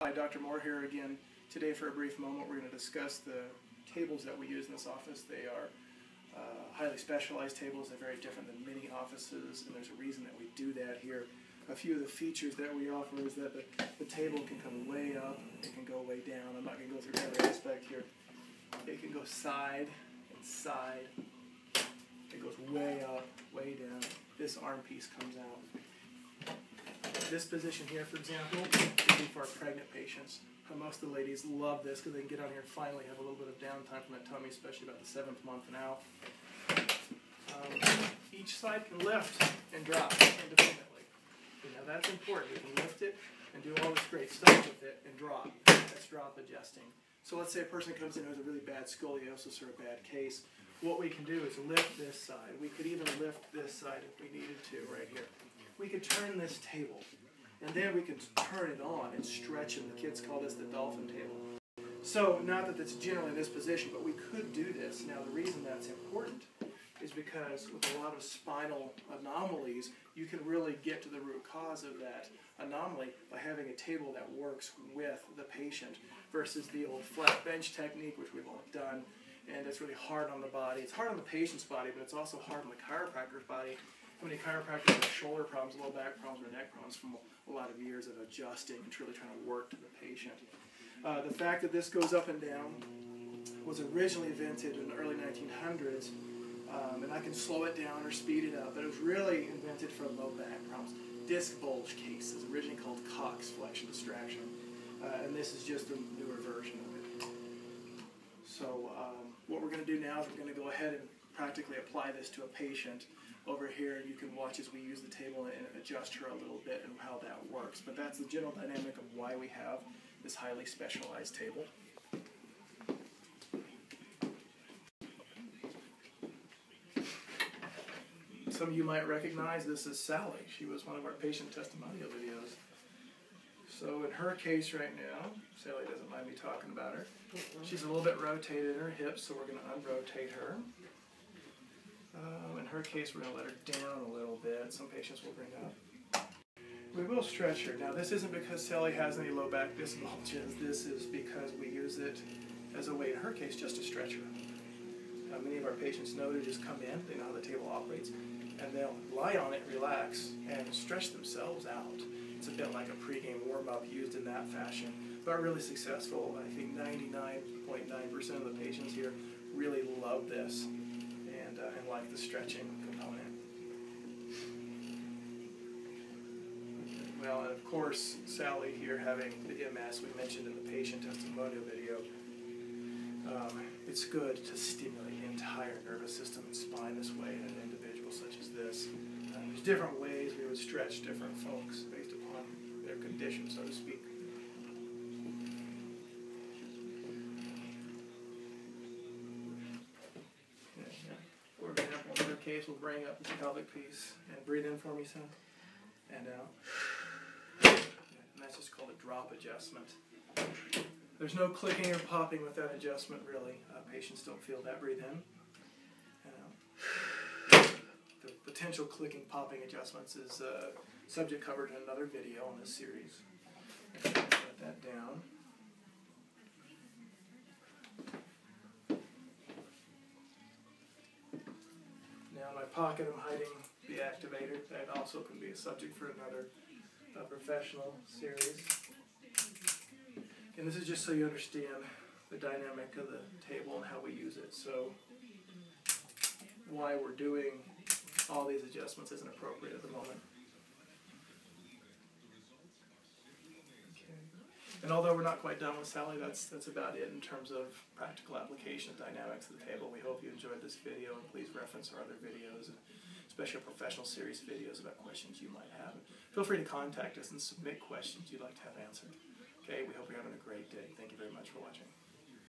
Hi, Dr. Moore here again. Today for a brief moment we're going to discuss the tables that we use in this office. They are highly specialized tables. They're very different than many offices, and there's a reason that we do that here. A few of the features that we offer is that the table can come way up, it can go way down. I'm not going to go through every aspect here. It can go side and side. It goes way up, way down. This arm piece comes out. This position here, for example, would be for our pregnant patients. Most of the ladies love this because they can get on here and finally have a little bit of downtime from that tummy, especially about the 7th month and out. Each side can lift and drop independently. Now that's important. We can lift it and do all this great stuff with it and drop. That's drop adjusting. So let's say a person comes in who has a really bad scoliosis or a bad case. What we can do is lift this side. We could even lift this side if we needed to right here. We could turn this table, and then we could turn it on and stretch it. The kids call this the dolphin table. So not that it's generally in this position, but we could do this. Now the reason that's important is because with a lot of spinal anomalies, you can really get to the root cause of that anomaly by having a table that works with the patient versus the old flat bench technique, which we've all done, and it's really hard on the body. It's hard on the patient's body, but it's also hard on the chiropractor's body. How many chiropractors have shoulder problems, low back problems, or neck problems from a lot of years of adjusting and really trying to work to the patient? The fact that this goes up and down was originally invented in the early 1900s, and I can slow it down or speed it up, but it was really invented for low back problems. Disc bulge cases, originally called Cox flexion distraction, and this is just a newer version of it. So what we're going to do now is we're going to go ahead and practically apply this to a patient over here, and you can watch as we use the table and adjust her a little bit and how that works. But that's the general dynamic of why we have this highly specialized table. Some of you might recognize this is Sally. She was one of our patient testimonial videos. So in her case right now, Sally doesn't mind me talking about her. She's a little bit rotated in her hips, so we're going to unrotate her. In her case, we're going to let her down a little bit. Some patients will bring up. We will stretch her. Now, this isn't because Sally has any low back disc bulges. This is because we use it as a way, in her case, just to stretch her. Many of our patients know to just come in. They know how the table operates. And they'll lie on it, relax, and stretch themselves out. It's a bit like a pregame warm-up used in that fashion, but really successful. I think 99.9% of the patients here really love this and like the stretching component. Well, and of course, Sally here having the MS we mentioned in the patient testimonial video, it's good to stimulate the entire nervous system and spine this way in an individual such as this. There's different ways we would stretch different folks based upon their condition, so to speak. For example, in your case, we'll bring up the pelvic piece and breathe in for me, son, and out. And that's just called a drop adjustment. There's no clicking or popping with that adjustment, really. Patients don't feel that. Breathe in and out. The potential clicking, popping adjustments is a subject covered in another video in this series. Let that down. Now in my pocket, I'm hiding the activator. That also can be a subject for another professional series. And this is just so you understand the dynamic of the table and how we use it. So why we're doing all these adjustments isn't appropriate at the moment. Okay. And although we're not quite done with Sally, that's about it in terms of practical application dynamics of the table. We hope you enjoyed this video, and please reference our other videos, especially our professional series videos about questions you might have. Feel free to contact us and submit questions you'd like to have answered. Okay, we hope you're having a great day. Thank you very much for watching.